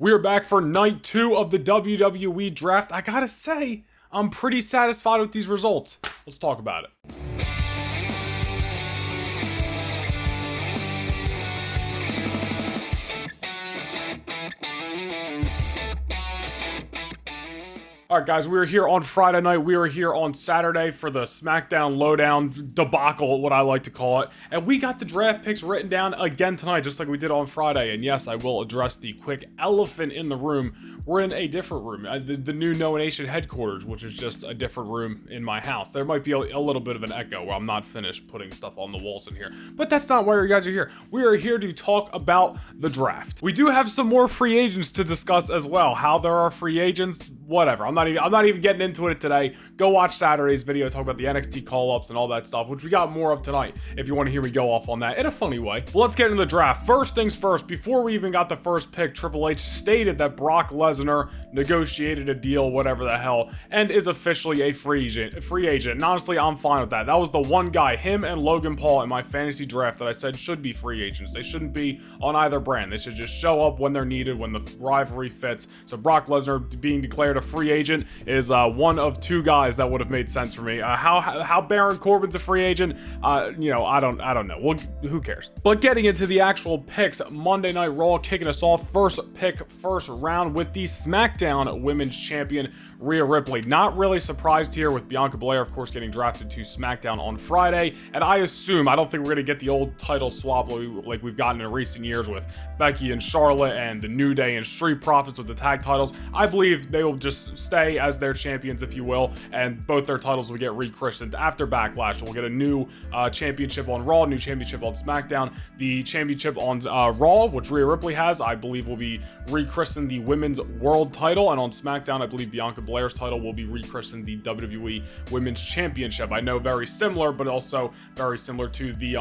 We are back for night 2 of the WWE Draft. I gotta say, I'm pretty satisfied with these results. Let's talk about it. Alright guys, we were here on Friday night, we were here on Saturday for the SmackDown Lowdown debacle, what I like to call it, and we got the draft picks written down again tonight, just like we did on Friday, and yes, I will address the quick elephant in the room. We're in a different room, the new No Nation headquarters, which is just a different room in my house. There might be a little bit of an echo where I'm not finished putting stuff on the walls in here, but that's not why you guys are here. We are here to talk about the draft. We do have some more free agents to discuss as well. How there are free agents, whatever. I'm not even getting into it today. Go watch Saturday's video, talk about the NXT call-ups and all that stuff, which we got more of tonight if you want to hear me go off on that in a funny way. But let's get into the draft. First things first, before we even got the first pick, Triple H stated that Brock Lesnar negotiated a deal, whatever the hell, and is officially a free agent. And honestly, I'm fine with that. That was the one guy, him and Logan Paul, in my fantasy draft that I said should be free agents. They shouldn't be on either brand. They should just show up when they're needed, when the rivalry fits. So Brock Lesnar being declared a free agent is one of two guys that would have made sense for me. How Baron Corbin's a free agent, you know, I don't know. Well, who cares? But getting into the actual picks, Monday Night Raw kicking us off. First pick, first round with the SmackDown Women's Champion, Rhea Ripley. Not really surprised here with Bianca Belair, of course, getting drafted to SmackDown on Friday. And I don't think we're going to get the old title swap like we've gotten in recent years with Becky and Charlotte and the New Day and Street Profits with the tag titles. I believe they will just stay as their champions, if you will, and both their titles will get rechristened after Backlash. We'll get a new championship on Raw, new championship on SmackDown. The championship on Raw, which Rhea Ripley has, I believe will be rechristened the Women's World title, and on SmackDown, I believe Bianca Belair's title will be rechristened the WWE Women's Championship. I know very similar, but also very similar to the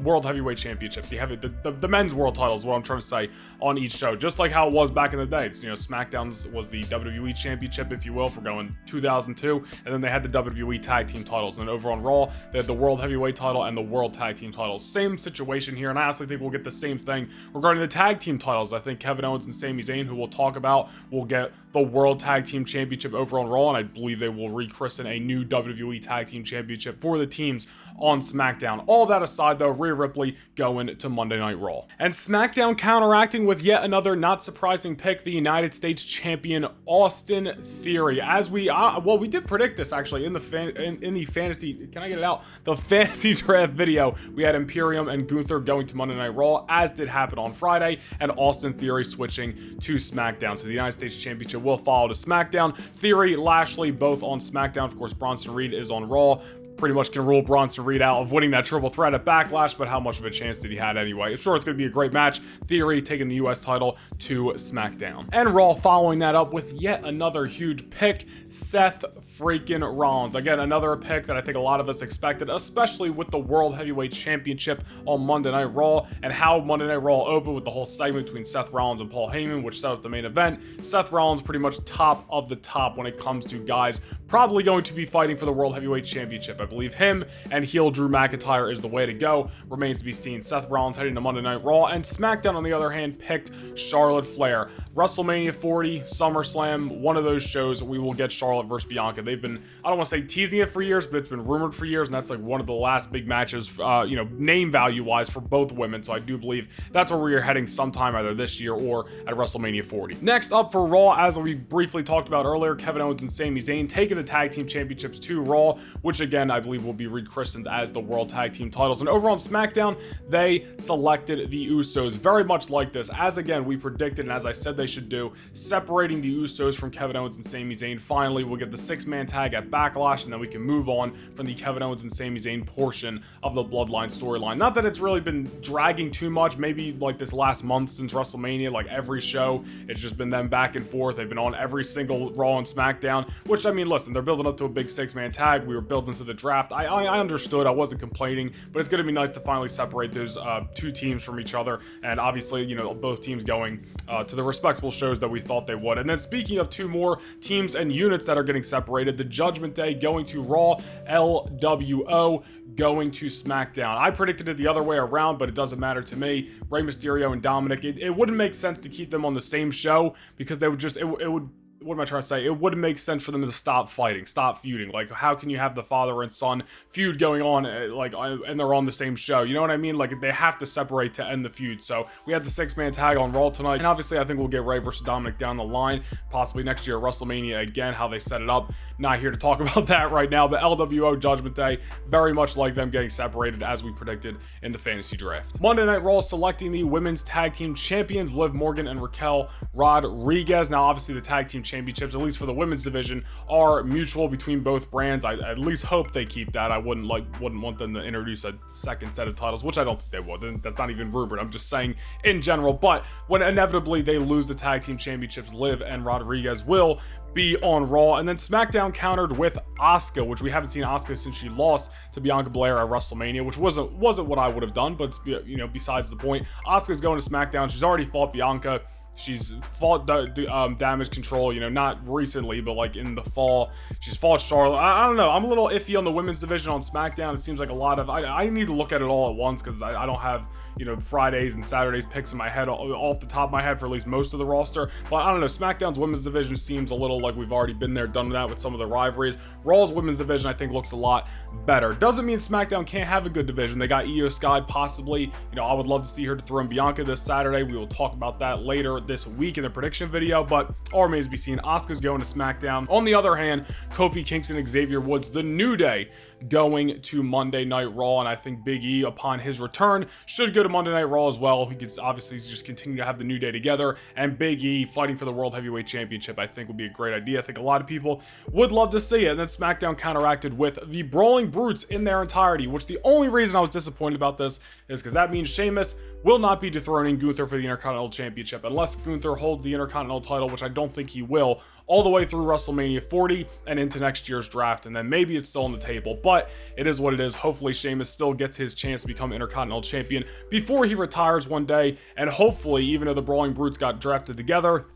World Heavyweight Championship. The men's world title is what I'm trying to say on each show, just like how it was back in the day. It's, you know, SmackDown's was the WWE Championship, if you will, for going 2002, and then they had the WWE Tag Team titles, and over on Raw, they had the World Heavyweight title and the World Tag Team titles. Same situation here, and I honestly think we'll get the same thing regarding the Tag Team titles. I think Kevin Owens and Sami Zayn, who we'll talk about, will get the World Tag Team Championship over on Raw, and I believe they will rechristen a new WWE Tag Team Championship for the teams on SmackDown. All that aside, though, Rhea Ripley going to Monday Night Raw. And SmackDown counteracting with yet another not surprising pick, the United States Champion Austin Theory. As we did predict this actually in the fantasy. Can I get it out? The fantasy draft video. We had Imperium and Gunther going to Monday Night Raw, as did happen on Friday, and Austin Theory switching to SmackDown. So the United States Championship will follow to SmackDown. Theory, Lashley, both on SmackDown. Of course, Bronson Reed is on Raw. Pretty much can rule Bronson Reed out of winning that triple threat at Backlash, but how much of a chance did he have anyway? I'm sure it's going to be a great match. Theory taking the US title to SmackDown. And Raw following that up with yet another huge pick, Seth freaking Rollins. Again, another pick that I think a lot of us expected, especially with the World Heavyweight Championship on Monday Night Raw, and how Monday Night Raw opened with the whole segment between Seth Rollins and Paul Heyman, which set up the main event. Seth Rollins pretty much top of the top when it comes to guys probably going to be fighting for the World Heavyweight Championship. I believe him and heel Drew McIntyre is the way to go. Remains to be seen. Seth Rollins heading to Monday Night Raw, and SmackDown, on the other hand, picked Charlotte Flair. WrestleMania 40, SummerSlam, one of those shows we will get Charlotte versus Bianca. They've been, I don't want to say teasing it for years, but it's been rumored for years, and that's like one of the last big matches, you know, name value wise for both women. So I do believe that's where we are heading sometime either this year or at WrestleMania 40. Next up for Raw, as we briefly talked about earlier, Kevin Owens and Sami Zayn taking the Tag Team Championships to Raw, which again, I believe will be rechristened as the World Tag Team titles. And over on SmackDown, they selected the Usos, very much like this, as again, we predicted and as I said they should do, separating the Usos from Kevin Owens and Sami Zayn. Finally, we'll get the 6-man tag at Backlash, and then we can move on from the Kevin Owens and Sami Zayn portion of the Bloodline storyline. Not that it's really been dragging too much, maybe like this last month since WrestleMania, like every show, it's just been them back and forth. They've been on every single Raw and SmackDown, which, I mean, listen, they're building up to a big 6-man tag. We were building to the draft. I understood, I wasn't complaining, but it's going to be nice to finally separate those two teams from each other, and obviously, you know, both teams going to the respectable shows that we thought they would. And then speaking of two more teams and units that are getting separated, the Judgment Day going to Raw, LWO going to SmackDown. I predicted it the other way around, but it doesn't matter to me. Rey Mysterio and Dominic, it wouldn't make sense to keep them on the same show because they would just, it would, what am I trying to say? It wouldn't make sense for them to stop fighting, stop feuding. Like, how can you have the father and son feud going on, and they're on the same show? You know what I mean? Like, they have to separate to end the feud. So we had the 6-man tag on Raw tonight, and obviously I think we'll get Rey versus Dominic down the line, possibly next year at WrestleMania again, how they set it up. Not here to talk about that right now, but LWO Judgment Day, very much like them getting separated as we predicted in the fantasy draft. Monday Night Raw selecting the women's tag team champions, Liv Morgan and Raquel Rodriguez. Now, obviously the tag team championships, at least for the women's division, are mutual between both brands. I at least hope they keep that. I wouldn't want them to introduce a second set of titles, which I don't think they would. That's not even rumored. I'm just saying in general. But when inevitably they lose the tag team championships, Liv and Rodriguez will be on Raw. And then SmackDown countered with Asuka, which we haven't seen Asuka since she lost to Bianca Belair at WrestleMania, which wasn't what I would have done, but you know, besides the point. Asuka's going to SmackDown. She's already fought Bianca. She's fought Damage Control, you know, not recently, but like in the fall. She's fought Charlotte. I don't know. I'm a little iffy on the women's division on SmackDown. It seems like a lot of, I need to look at it all at once because I don't have, you know, Fridays and Saturdays picks in my head off the top of my head for at least most of the roster. But I don't know. SmackDown's women's division seems a little like we've already been there, done that with some of the rivalries. Raw's women's division, I think, looks a lot better. Doesn't mean SmackDown can't have a good division. They got Io Sky possibly. You know, I would love to see her dethrone Bianca this Saturday. We will talk about that later this week in the prediction video, but all remains to be seen. Asuka's going to SmackDown. On the other hand, Kofi Kingston and Xavier Woods, the New Day, going to Monday Night Raw, and I think Big E, upon his return, should go to Monday Night Raw as well. He could obviously just continue to have the New Day together, and Big E fighting for the World Heavyweight Championship, I think, would be a great idea. I think a lot of people would love to see it. And then SmackDown counteracted with the Brawling Brutes in their entirety, which the only reason I was disappointed about this is because that means Sheamus will not be dethroning Gunther for the Intercontinental Championship unless Gunther holds the Intercontinental title, which I don't think he will, all the way through WrestleMania 40 and into next year's draft, and then maybe it's still on the table, but it is what it is. Hopefully Sheamus still gets his chance to become Intercontinental Champion before he retires one day, and hopefully, even though the Brawling Brutes got drafted together,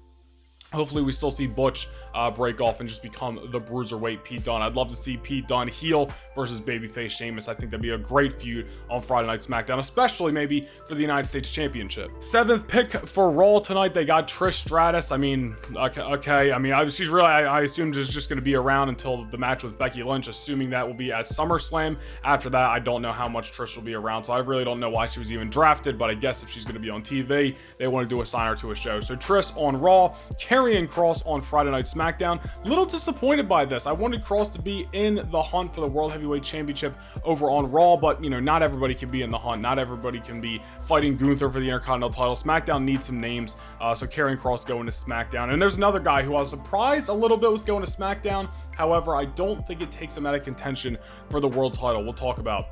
hopefully we still see Butch break off and just become the Bruiserweight Pete Dunne. I'd love to see Pete Dunne heel versus babyface Sheamus. I think that'd be a great feud on Friday Night SmackDown, especially maybe for the United States Championship. 7th pick for Raw tonight, they got Trish Stratus. I mean, okay. I mean, she's really, I assume she's just going to be around until the match with Becky Lynch, assuming that will be at SummerSlam. After that, I don't know how much Trish will be around, so I really don't know why she was even drafted, but I guess if she's going to be on TV, they want to do a sign her to a show. So Trish on Raw, Karrion Kross on Friday Night SmackDown. Little disappointed by this. I wanted Kross to be in the hunt for the World Heavyweight Championship over on Raw, but you know, not everybody can be in the hunt. Not everybody can be fighting Gunther for the Intercontinental title. SmackDown needs some names, so Karrion Kross going to SmackDown. And there's another guy who I was surprised a little bit was going to SmackDown. However, I don't think it takes him out of contention for the world title. We'll talk about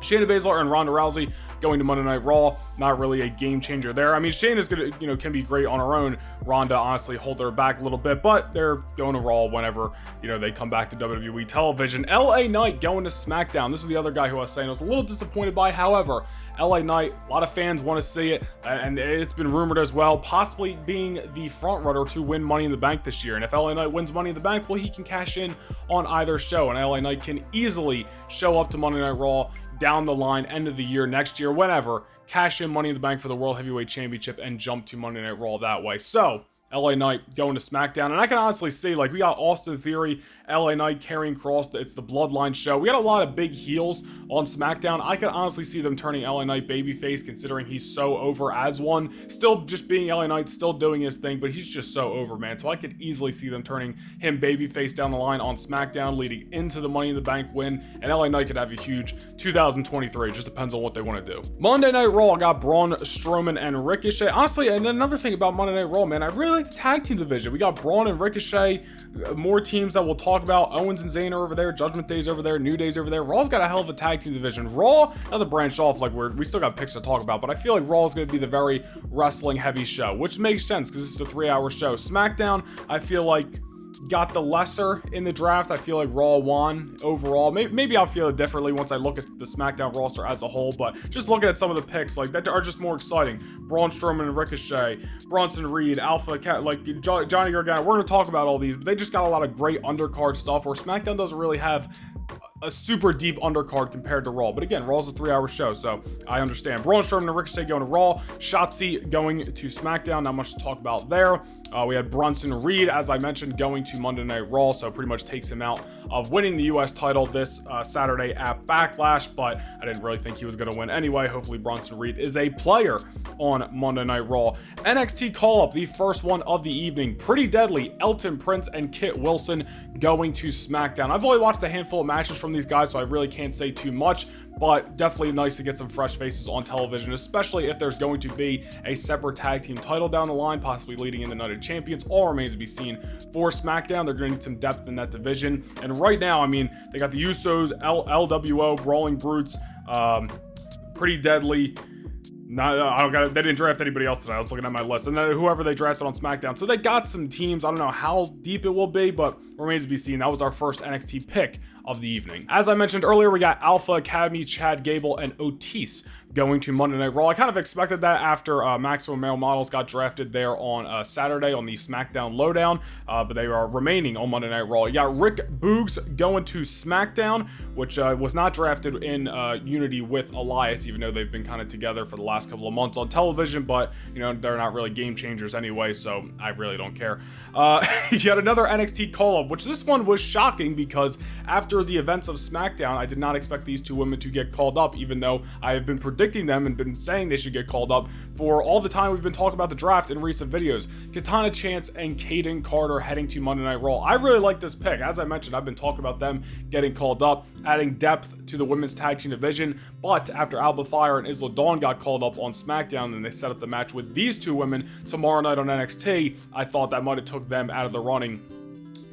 Shayna Baszler and Ronda Rousey going to Monday Night Raw. Not really a game changer there. I mean, Shayna's gonna, you know, can be great on her own. Ronda honestly hold her back a little bit, but they're going to Raw whenever, you know, they come back to WWE television. LA Knight going to SmackDown. This is the other guy who I was saying I was a little disappointed by. However, LA Knight, a lot of fans want to see it, and it's been rumored as well, possibly being the front runner to win Money in the Bank this year. And if LA Knight wins Money in the Bank, well, he can cash in on either show, and LA Knight can easily show up to Monday Night Raw down the line, end of the year, next year, whenever, cash in Money in the Bank for the World Heavyweight Championship and jump to Monday Night Raw that way. So LA Knight going to SmackDown, and I can honestly see, like, we got Austin Theory, LA Knight, Karrion Kross. It's the Bloodline show. We got a lot of big heels on SmackDown. I could honestly see them turning LA Knight babyface, considering he's so over as one. Still just being LA Knight, still doing his thing, but he's just so over, man. So I could easily see them turning him babyface down the line on SmackDown, leading into the Money in the Bank win, and LA Knight could have a huge 2023. It just depends on what they want to do. Monday Night Raw got Braun Strowman and Ricochet. Honestly, and another thing about Monday Night Raw, man, I really like the tag team division. We got Braun and Ricochet, more teams that we'll talk about. Owens and Zayn are over there, Judgment Day's over there, New Day's over there. Raw's got a hell of a tag team division. Raw, not to branch off, like we still got picks to talk about, but I feel like Raw is going to be the very wrestling heavy show, which makes sense because this is a 3-hour show. SmackDown, I feel like, got the lesser in the draft. I feel like Raw won overall. Maybe I'll feel it differently once I look at the SmackDown roster as a whole, but just looking at some of the picks, like, that are just more exciting. Braun Strowman and Ricochet, Bronson Reed, Alpha Cat, like Johnny Gargano. We're going to talk about all these, but they just got a lot of great undercard stuff where SmackDown doesn't really have a super deep undercard compared to Raw. But again, Raw's a 3-hour show, so I understand. Braun Strowman and Ricochet going to Raw. Shotzi going to SmackDown. Not much to talk about there. We had Bronson Reed, as I mentioned, going to Monday Night Raw, so pretty much takes him out of winning the U.S. title this Saturday at Backlash, but I didn't really think he was going to win anyway. Hopefully Bronson Reed is a player on Monday Night Raw. NXT call-up, the first one of the evening. Pretty deadly. Elton Prince and Kit Wilson going to SmackDown. I've only watched a handful of matches from these guys, so I really can't say too much, but definitely nice to get some fresh faces on television, especially if there's going to be a separate tag team title down the line, possibly leading in the United Champions. All remains to be seen for SmackDown. They're going to need some depth in that division. And right now, I mean, they got the Usos, LWO, Brawling Brutes, Pretty Deadly. They didn't draft anybody else tonight. I was looking at my list. And then whoever they drafted on SmackDown. So they got some teams. I don't know how deep it will be, but remains to be seen. That was our first NXT pick of the evening. As I mentioned earlier, we got Alpha Academy, Chad Gable, and Otis going to Monday Night Raw. I kind of expected that after Maximum Male Models got drafted there on Saturday on the SmackDown Lowdown, but they are remaining on Monday Night Raw. You got Rick Boogs going to SmackDown, which was not drafted in unity with Elias, even though they've been kind of together for the last couple of months on television, but, you know, they're not really game changers anyway, so I really don't care. You got another NXT call-up, which this one was shocking because after the events of SmackDown, I did not expect these two women to get called up, even though I have been predicting them and been saying they should get called up for all the time we've been talking about the draft in recent videos. Katana Chance and Kaden Carter heading to Monday Night Raw. I really like this pick. As I mentioned, I've been talking about them getting called up, adding depth to the women's tag team division, but after Alba Fire and Isla Dawn got called up on SmackDown and they set up the match with these two women tomorrow night on NXT, I thought that might have took them out of the running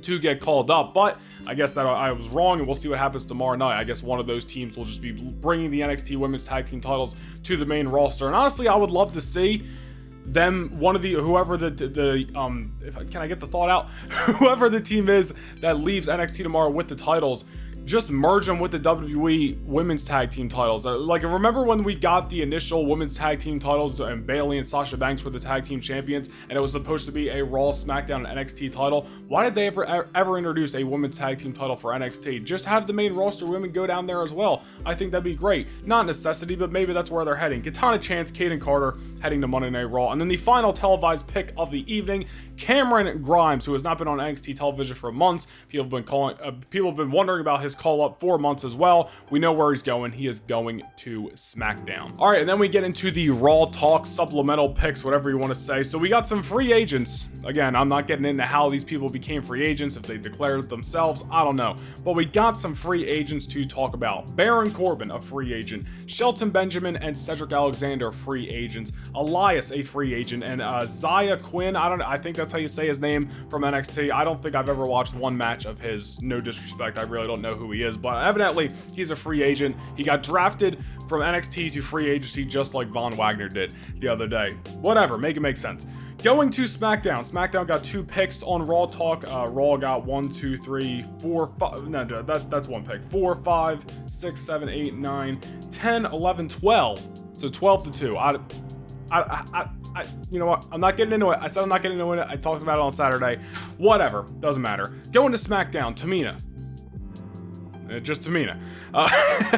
to get called up, but I guess that I was wrong, and we'll see what happens tomorrow night. I guess one of those teams will just be bringing the NXT women's tag team titles to the main roster, and honestly, I would love to see them, whoever can I get the thought out? Whoever the team is that leaves NXT tomorrow with the titles, just merge them with the WWE women's tag team titles. Like, remember when we got the initial women's tag team titles and Bayley and Sasha Banks were the tag team champions and it was supposed to be a Raw, SmackDown, and NXT title? Why did they ever introduce a women's tag team title for NXT? Just have the main roster women go down there as well. I think that'd be great. Not necessity, but maybe that's where they're heading. Katana Chance, Kaden Carter heading to Monday Night Raw. And then the final televised pick of the evening, Cameron Grimes, who has not been on NXT television for months. People have been wondering about his call up for months as well. We know where he's going. He is going to SmackDown. All right, and then we get into the Raw Talk supplemental picks, whatever you want to say. So we got some free agents. Again, I'm not getting into how these people became free agents, if they declared it themselves, I don't know. But we got some free agents to talk about. Baron Corbin, a free agent. Shelton Benjamin and Cedric Alexander, free agents. Elias, a free agent. And Zaya Quinn, I think that's how you say his name, from NXT. I don't think I've ever watched one match of his. No disrespect, I really don't know who he is, but evidently he's a free agent. He got drafted from NXT to free agency just like Von Wagner did the other day. Whatever, make it make sense. Going to SmackDown. SmackDown got 2 picks on Raw Talk. Raw got 1, 2, 3, 4, 5. No, that's one pick. 4, 5, 6, 7, 8, 9, 10, 11, 12. So 12 to 2. You know what? I'm not getting into it. I said I'm not getting into it. I talked about it on Saturday. Whatever. Doesn't matter. Going to SmackDown. Tamina. Just Tamina.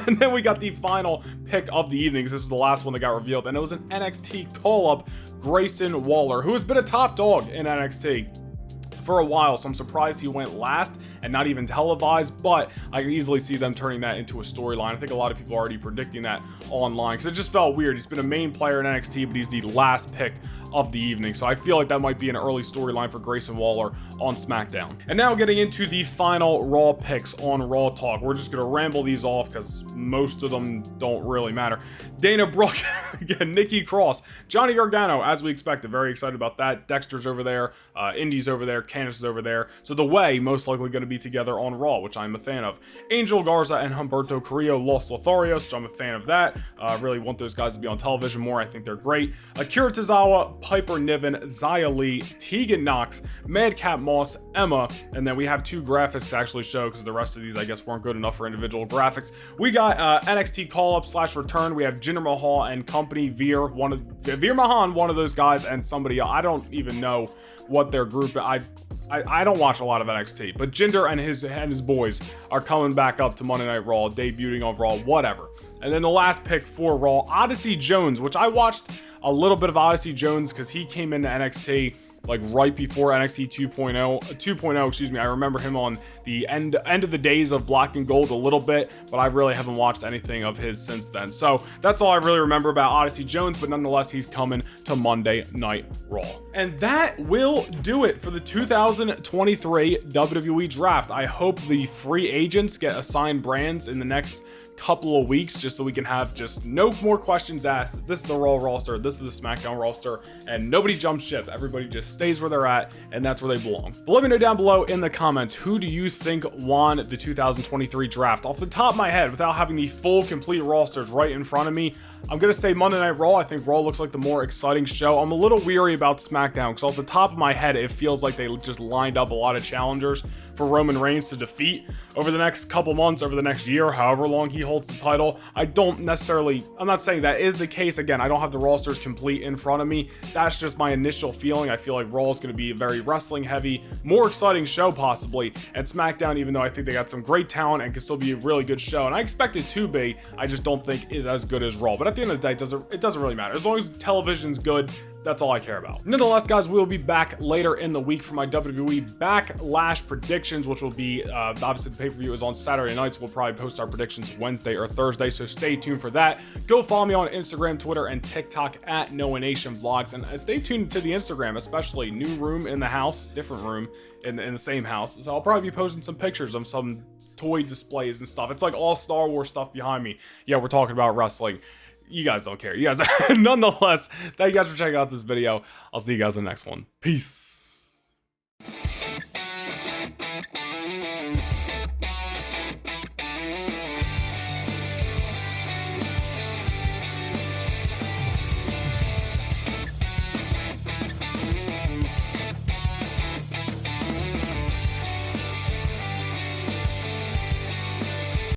And then we got the final pick of the evening, because this was the last one that got revealed, and it was an NXT call-up, Grayson Waller, who has been a top dog in NXT for a while, so I'm surprised he went last and not even televised, but I can easily see them turning that into a storyline. I think a lot of people are already predicting that online, because it just felt weird. He's been a main player in NXT, but he's the last pick of the evening, so I feel like that might be an early storyline for Grayson Waller on SmackDown. And now getting into the final Raw picks on Raw Talk. We're just gonna ramble these off because most of them don't really matter. Dana Brooke, again, Nikki Cross, Johnny Gargano, as we expected. Very excited about that. Dexter's over there, Indy's over there, Candice is over there. So the Way most likely going to be together on Raw, which I'm a fan of. Angel Garza and Humberto Carrillo, Los Lotharios, so I'm a fan of that. Really want those guys to be on television more. I think they're great. Akira Tozawa, Piper Niven, Xia Li, Tegan Knox, Madcap Moss, Emma, and then we have 2 graphics to actually show, because the rest of these I guess weren't good enough for individual graphics. We got NXT call-up / return. We have Jinder Mahal and company, Veer Mahan, one of those guys, and somebody else. I don't even know what their group. I don't watch a lot of NXT, but Jinder and his boys are coming back up to Monday Night Raw, debuting on Raw, whatever. And then the last pick for Raw, Odyssey Jones, which I watched a little bit of Odyssey Jones because he came into NXT like right before NXT 2.0, excuse me. I remember him on the end of the days of Black and Gold a little bit, but I really haven't watched anything of his since then. So that's all I really remember about Odyssey Jones, but nonetheless, he's coming to Monday Night Raw. And that will do it for the 2023 WWE Draft. I hope the free agents get assigned brands in the next couple of weeks, just so we can have just no more questions asked. This is the Raw roster, this is the SmackDown roster, and nobody jumps ship. Everybody just stays where they're at, and that's where they belong. But let me know down below in the comments, who do you think won the 2023 draft? Off the top of my head, without having the full complete rosters right in front of me, I'm gonna say Monday Night Raw. I think Raw looks like the more exciting show. I'm a little weary about SmackDown because off the top of my head, it feels like they just lined up a lot of challengers for Roman Reigns to defeat over the next couple months, over the next year, however long he holds the title. I'm not saying that is the case. Again, I don't have the rosters complete in front of me. That's just my initial feeling. I feel like Raw is going to be a very wrestling heavy, more exciting show possibly. And SmackDown, even though I think they got some great talent and can still be a really good show, and I expect it to be, I just don't think is as good as Raw. But at the end of the day, it doesn't really matter. As long as television's good, that's all I care about. Nonetheless, guys, we'll be back later in the week for my WWE Backlash predictions, which will be, obviously the pay-per-view is on Saturday night, so we'll probably post our predictions Wednesday or Thursday, so stay tuned for that. Go follow me on Instagram, Twitter, and TikTok at NoahNationVlogs, and stay tuned to the Instagram, especially new room in the house, different room in the same house. So I'll probably be posting some pictures of some toy displays and stuff. It's like all Star Wars stuff behind me. Yeah, we're talking about wrestling. You guys don't care. You guys, nonetheless, thank you guys for checking out this video. I'll see you guys in the next one. Peace.